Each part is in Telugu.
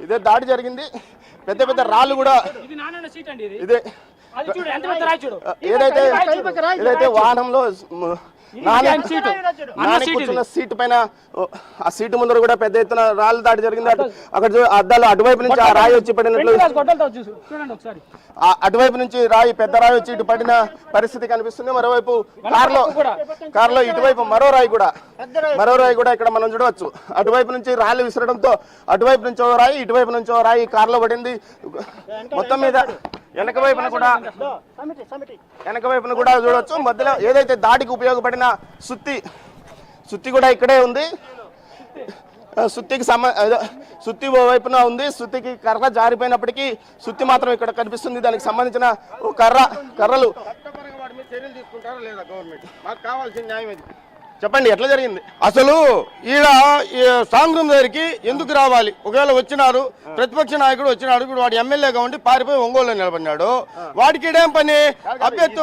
ఇదే దాడి జరిగింది. పెద్ద పెద్ద రాళ్ళు కూడా ఇదే ఏదైతే వాహనంలో కూర్చున్న సీటు పైన ఆ సీటు ముందర కూడా పెద్ద ఎత్తున రాళ్ళు దాడి జరిగింది. అక్కడ అద్దాలు అటువైపు నుంచి ఆ రాయి వచ్చి పడినట్లు, అటువైపు నుంచి పెద్ద రాయి వచ్చి ఇటు పడిన పరిస్థితి కనిపిస్తుంది. మరోవైపు కారులో ఇటువైపు మరో రాయి కూడా ఇక్కడ మనం చూడవచ్చు. అటువైపు నుంచి రాళ్ళు విసరడంతో అటువైపు నుంచి ఓ రాయి, ఇటువైపు నుంచి ఓ రాయి కారులో పడింది. మొత్తం మీద వెనక వైపున కూడా చూడవచ్చు. మధ్యలో ఏదైతే దాడికి ఉపయోగపడిన సుత్తి కూడా ఇక్కడే ఉంది. సుత్తి ఓ వైపున ఉంది. సుత్తికి కర్ర జారిపోయినప్పటికీ సుత్తి మాత్రం ఇక్కడ కనిపిస్తుంది. దానికి సంబంధించిన కర్రలు చర్యలు తీసుకుంటారా లేదా గవర్నమెంట్? మాకు కావాల్సిన న్యాయం ఇది. చెప్పండి, ఎట్లా జరిగింది అసలు? ఈడ స్ట్రాంగ్ రూమ్ దగ్గరికి ఎందుకు రావాలి? ఒకవేళ వచ్చినారు, ప్రతిపక్ష నాయకుడు వచ్చినాడు, ఇప్పుడు వాడు ఎమ్మెల్యేగా ఉండి పారిపోయి ఒంగోలులో నిలబడినాడు. వాడికి ఇడేం పని? అభ్యర్థి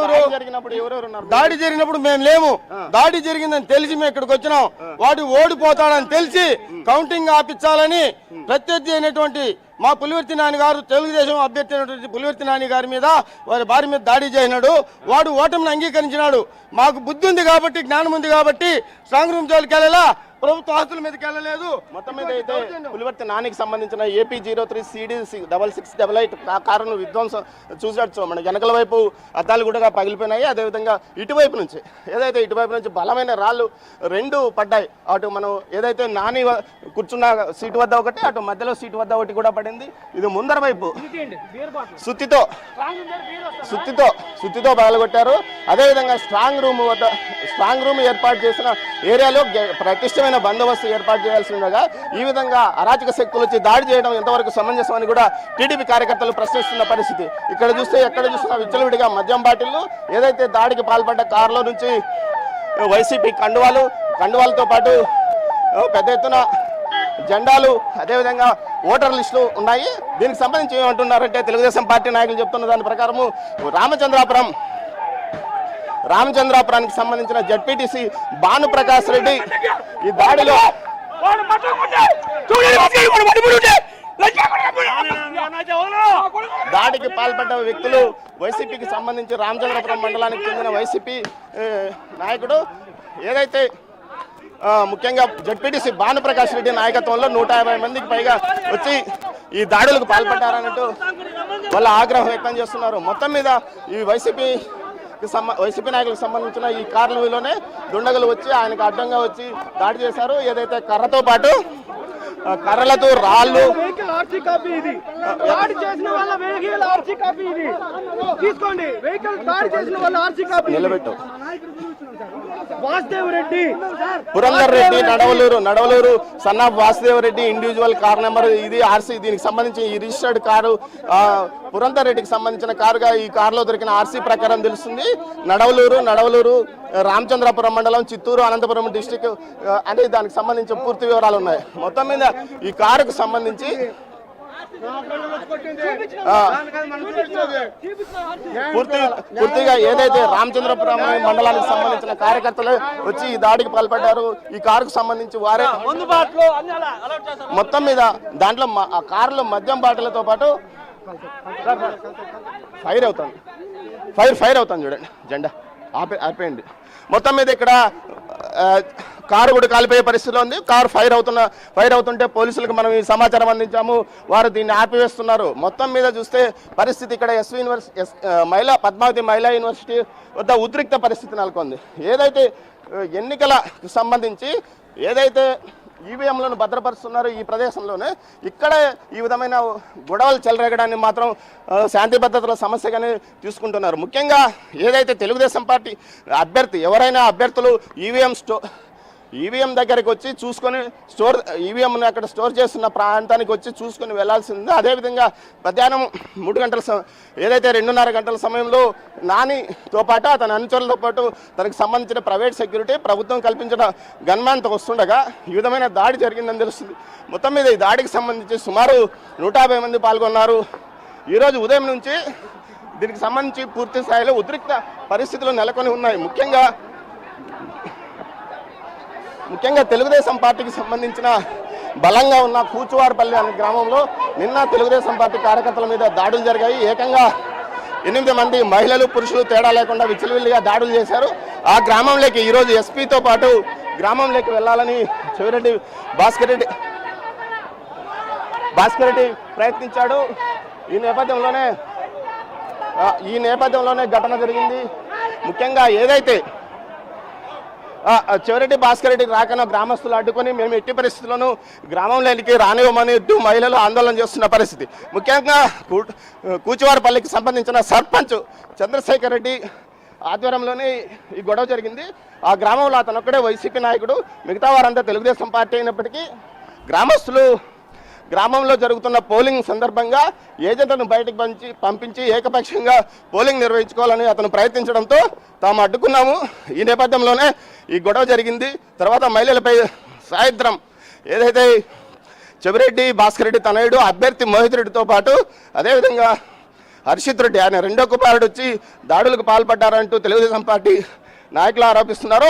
దాడి జరిగినప్పుడు మేము లేము. దాడి జరిగిందని తెలిసి మేము ఇక్కడికి వచ్చినాం. వాడు ఓడిపోతాడని తెలిసి కౌంటింగ్ ఆపించాలని ప్రత్యర్థి అయినటువంటి మా పులివర్తి నాని గారు, తెలుగుదేశం అభ్యర్థి అయినటువంటి పులివర్తి నాని గారి మీద, వారి భార్య మీద దాడి చేసినాడు. వాడు ఓటమిని అంగీకరించినాడు. మాకు బుద్ధి ఉంది కాబట్టి, జ్ఞానం ఉంది కాబట్టి స్ట్రాంగ్ రూమ్ జోలికి వెళ్ళాలా, ప్రభుత్వ ఆస్తుల మీదకి వెళ్ళలేదు. మొత్తం మీద అయితే పులివర్తి నానికి సంబంధించిన AP 03 CD 6688 కారును విధ్వంసం చూసాడు. మన వెనకల వైపు అద్దాలు కూడా పగిలిపోయినాయి. అదేవిధంగా ఇటువైపు నుంచి బలమైన రాళ్ళు 2 పడ్డాయి. అటు మనం ఏదైతే నాని కూర్చున్న సీటు వద్ద ఒకటి, అటు మధ్యలో సీటు వద్ద ఒకటి కూడా పడింది. ఇది ముందర వైపు సుత్తితో పగలగొట్టారు. అదేవిధంగా స్ట్రాంగ్ రూమ్ ఏర్పాటు చేసిన ఏరియాలో ప్రతిష్టమైన బందోబస్తు ఏర్పాటు చేయాల్సి ఉండగా ఈ విధంగా అరాచక శక్తులు వచ్చి దాడి చేయడం ఎంతవరకు సమంజసం అని కూడా టీడీపీ కార్యకర్తలు ప్రశ్నిస్తున్న పరిస్థితి. ఇక్కడ చూస్తే ఎక్కడ చూసినా విచ్చలవిడిగా మద్యం బాటిళ్లు, ఏదైతే దాడికి పాల్పడ్డ కారులో నుంచి వైసీపీ కండువాలతో పాటు పెద్ద ఎత్తున జెండాలు, అదేవిధంగా ఓటర్ లిస్టులు ఉన్నాయి. దీనికి సంబంధించి ఏమంటున్నారంటే తెలుగుదేశం పార్టీ నాయకులు చెప్తున్న దాని ప్రకారము రామచంద్రాపురానికి సంబంధించిన జడ్పీటీసీ భానుప్రకాష్ రెడ్డి ఈ దాడిలో దాడికి పాల్పడ్డ వ్యక్తులు వైసీపీకి సంబంధించి రామచంద్రాపురం మండలానికి చెందిన వైసీపీ నాయకుడు, ఏదైతే ముఖ్యంగా జడ్పీటీసీ భానుప్రకాష్ రెడ్డి నాయకత్వంలో 150 మందికి పైగా వచ్చి ఈ దాడులకు పాల్పడ్డారన్నట్టు వాళ్ళ ఆగ్రహం వ్యక్తం చేస్తున్నారు. మొత్తం మీద ఈ వైసీపీ నాయకులకు సంబంధించిన ఈ కార్లలోనే దుండగులు వచ్చి ఆయనకు అడ్డంగా వచ్చి దాడి చేశారు. ఏదైతే కర్రతో పాటు కర్రలతో రాళ్ళు నిలబెట్టు Purandar Reddy Nadavaluru son of Vasudev Reddy individual car number ఇది RC. దీనికి సంబంధించి ఈ రిజిస్టర్డ్ కారు పురందర్ రెడ్డికి సంబంధించిన కారుగా ఈ కారులో దొరికిన RC ప్రకారం తెలుస్తుంది. నడవలూరు రామచంద్రాపురం మండలం, చిత్తూరు, అనంతపురం డిస్టిక్ అంటే దానికి సంబంధించిన పూర్తి వివరాలు ఉన్నాయి. మొత్తం మీద ఈ కారుకు సంబంధించి పూర్తిగా ఏదైతే రామచంద్రపురం మండలానికి సంబంధించిన కార్యకర్తలు వచ్చి ఈ దాడికి పాల్పడ్డారు. ఈ కారుకు సంబంధించి వారే మొత్తం మీద దాంట్లో ఆ కారులో మద్యం బాటలతో పాటు ఫైర్ అవుతుంది చూడండి, జెండా ఆపేయండి. మొత్తం మీద ఇక్కడ కారు కూడా కాలిపోయే పరిస్థితిలో ఉంది. కారు ఫైర్ అవుతుంటే పోలీసులకు మనం ఈ సమాచారం అందించాము. వారు దీన్ని ఆపివేస్తున్నారు. మొత్తం మీద చూస్తే పరిస్థితి ఇక్కడ పద్మావతి మహిళా యూనివర్సిటీ వద్ద ఉద్రిక్త పరిస్థితి నెలకొంది. ఏదైతే ఎన్నికలకు సంబంధించి ఏదైతే ఈవీఎంలను భద్రపరుస్తున్నారు ఈ ప్రదేశంలోనే, ఇక్కడే ఈ విధమైన గొడవలు చెలరేగడాన్ని మాత్రం శాంతి భద్రతల సమస్యగానే తీసుకుంటున్నారు. ముఖ్యంగా ఏదైతే తెలుగుదేశం పార్టీ ఎవరైనా అభ్యర్థులు ఈవీఎం దగ్గరికి వచ్చి చూసుకొని ఈవీఎంను అక్కడ స్టోర్ చేస్తున్న ప్రాంతానికి వచ్చి చూసుకొని వెళ్లాల్సింది. అదేవిధంగా మధ్యాహ్నం 3 గంటల ఏదైతే 2.5 గంటల సమయంలో నానితో పాటు అతని అనుచరులతో పాటు తనకు సంబంధించిన ప్రైవేట్ సెక్యూరిటీ ప్రభుత్వం కల్పించిన గన్మ్యాన్తో వస్తుండగా ఈ విధమైన దాడి జరిగిందని తెలుస్తుంది. మొత్తం మీద ఈ దాడికి సంబంధించి సుమారు 150 మంది పాల్గొన్నారు. ఈరోజు ఉదయం నుంచి దీనికి సంబంధించి పూర్తి స్థాయిలో ఉద్రిక్త పరిస్థితులు నెలకొని ఉన్నాయి. ముఖ్యంగా తెలుగుదేశం పార్టీకి సంబంధించిన బలంగా ఉన్న కూచువారిపల్లి అనే గ్రామంలో నిన్న తెలుగుదేశం పార్టీ కార్యకర్తల మీద దాడులు జరిగాయి. ఏకంగా 8 మంది మహిళలు పురుషులు తేడా లేకుండా విచ్చలవిల్లిగా దాడులు చేశారు. ఆ గ్రామంలోకి ఈరోజు ఎస్పీతో పాటు గ్రామంలోకి వెళ్ళాలని చెవిరెడ్డి భాస్కర్ రెడ్డి ప్రయత్నించాడు. ఈ నేపథ్యంలోనే ఘటన జరిగింది. ముఖ్యంగా ఏదైతే చెవిరెడ్డి భాస్కర్ రెడ్డి రాకన గ్రామస్తులు అడ్డుకొని మేము ఎట్టి పరిస్థితుల్లోనూ గ్రామంలోనికి రానివ్వమని మహిళలు ఆందోళన చేస్తున్న పరిస్థితి. ముఖ్యంగా కూచివారిపల్లికి సంబంధించిన సర్పంచ్ చంద్రశేఖర్ రెడ్డి ఆధ్వర్యంలోనే ఈ గొడవ జరిగింది. ఆ గ్రామంలో అతను ఒక్కడే వైసీపీ నాయకుడు, మిగతా వారంతా తెలుగుదేశం పార్టీ అయినప్పటికీ గ్రామస్తులు గ్రామంలో జరుగుతున్న పోలింగ్ సందర్భంగా ఏజెంట్లను బయటకు పంపించి ఏకపక్షంగా పోలింగ్ నిర్వహించుకోవాలని అతను ప్రయత్నించడంతో తాము అడ్డుకున్నాము. ఈ నేపథ్యంలోనే ఈ గొడవ జరిగింది. తర్వాత మహిళలపై సాయంత్రం ఏదైతే చెవిరెడ్డి భాస్కర్ రెడ్డి తనయుడు అభ్యర్థి మోహిత్ రెడ్డితో పాటు అదేవిధంగా హర్షిత్ రెడ్డి ఆయన రెండో కుమారుడు వచ్చి దాడులకు పాల్పడ్డారంటూ తెలుగుదేశం పార్టీ నాయకులు ఆరోపిస్తున్నారు.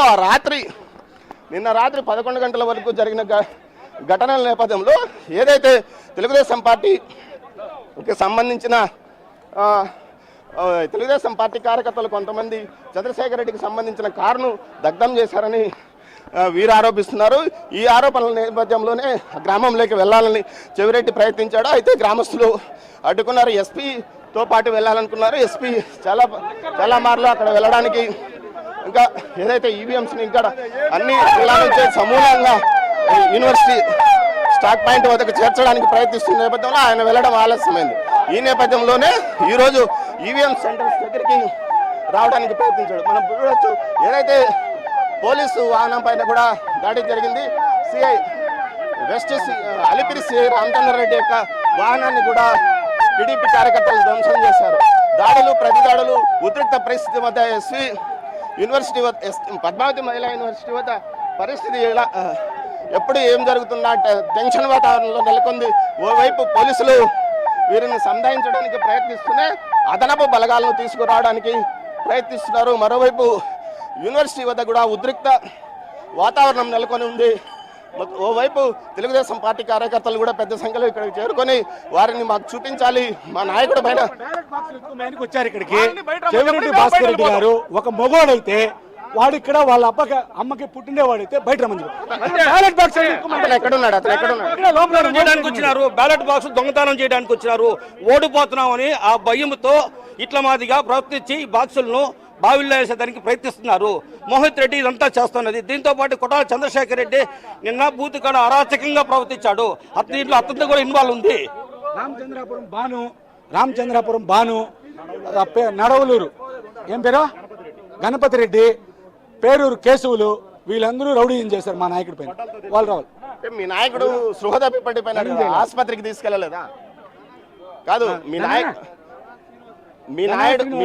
నిన్న రాత్రి 11 గంటల వరకు జరిగిన ఘటనల నేపథ్యంలో ఏదైతే తెలుగుదేశం పార్టీకి సంబంధించిన తెలుగుదేశం పార్టీ కార్యకర్తలు కొంతమంది చంద్రశేఖర్ రెడ్డికి సంబంధించిన కారును దగ్ధం చేశారని వీరు ఆరోపిస్తున్నారు. ఈ ఆరోపణల నేపథ్యంలోనే గ్రామంలోకి వెళ్ళాలని చెవిరెడ్డి ప్రయత్నించాడు. అయితే గ్రామస్తులు అడ్డుకున్నారు. ఎస్పీతో పాటు వెళ్ళాలనుకున్నారు. ఎస్పీ చాలా మార్లు అక్కడ వెళ్ళడానికి ఇంకా ఏదైతే ఈవీఎంస్ని ఇంకా అన్ని జిల్లాల నుంచి సమూలంగా యూనివర్సిటీ స్టాక్ పాయింట్ వద్దకు చేర్చడానికి ప్రయత్నిస్తున్న నేపథ్యంలో ఆయన వెళ్ళడం ఆలస్యమైంది. ఈ నేపథ్యంలోనే ఈరోజు ఈవీఎం సెంటర్స్ దగ్గరికి రావడానికి ప్రయత్నించాడు. మనం చూడవచ్చు ఏదైతే పోలీసు వాహనం పైన కూడా దాడి జరిగింది. అలిపిరి సిఐ రామచంద్రారెడ్డి యొక్క వాహనాన్ని కూడా టీడీపీ కార్యకర్తలు ధ్వంసం చేశారు. ప్రతి దాడులు ఉద్రిక్త పరిస్థితి వద్ద యూనివర్సిటీ పద్మావతి మహిళా యూనివర్సిటీ వద్ద పరిస్థితి ఎప్పుడు ఏం జరుగుతుందా టెన్షన్ వాతావరణంలో నెలకొంది. ఓవైపు పోలీసులు వీరిని సంధాయించడానికి ప్రయత్నిస్తూనే అదనపు బలగాలను తీసుకురావడానికి ప్రయత్నిస్తున్నారు. మరోవైపు యూనివర్సిటీ వద్ద కూడా ఉద్రిక్త వాతావరణం నెలకొని ఉంది. ఓవైపు తెలుగుదేశం పార్టీ కార్యకర్తలు కూడా పెద్ద సంఖ్యలో ఇక్కడికి చేరుకొని వారిని మాకు చూపించాలి, మా నాయకుడు పైన వచ్చారు. ఇక్కడికి చెవిరెడ్డి భాస్కర్ రెడ్డి గారు ఒక మగోడైతే వాడు ఇక్కడ వాళ్ళ అమ్మకి పుట్టినవాడైతే బయట వచ్చినారు. బ్యాలెట్ బాక్స్ దొంగతనం చేయడానికి వచ్చినారు. ఓడిపోతున్నామని ఆ భయంతో ఇట్ల మాదిగా ప్రవర్తించి బాక్సులను బావిల్లో వేసేదానికి ప్రయత్నిస్తున్నారు. మోహిత్ రెడ్డి ఇదంతా చేస్తున్నది. దీంతో పాటు కొట్టాల చంద్రశేఖర్ రెడ్డి నిన్న బూత్ కాడ అరాచకంగా ప్రవర్తించాడు. దీంట్లో అతనితో కూడా ఇన్వాల్వ్ ఉంది. రామచంద్రాపురం బాను నడవలూరు ఏం పేరు గణపతి రెడ్డి, పేరూరు కేశవులు, వీళ్ళందరూ రౌడీయం చేశారు మా నాయకుడి పైన. వాళ్ళు రావాలి. మీ నాయకుడు సృహ తప్పి పడిపోయిన ఆసుపత్రికి తీసుకెళ్ళలేదా? కాదు మీ నాయకుడు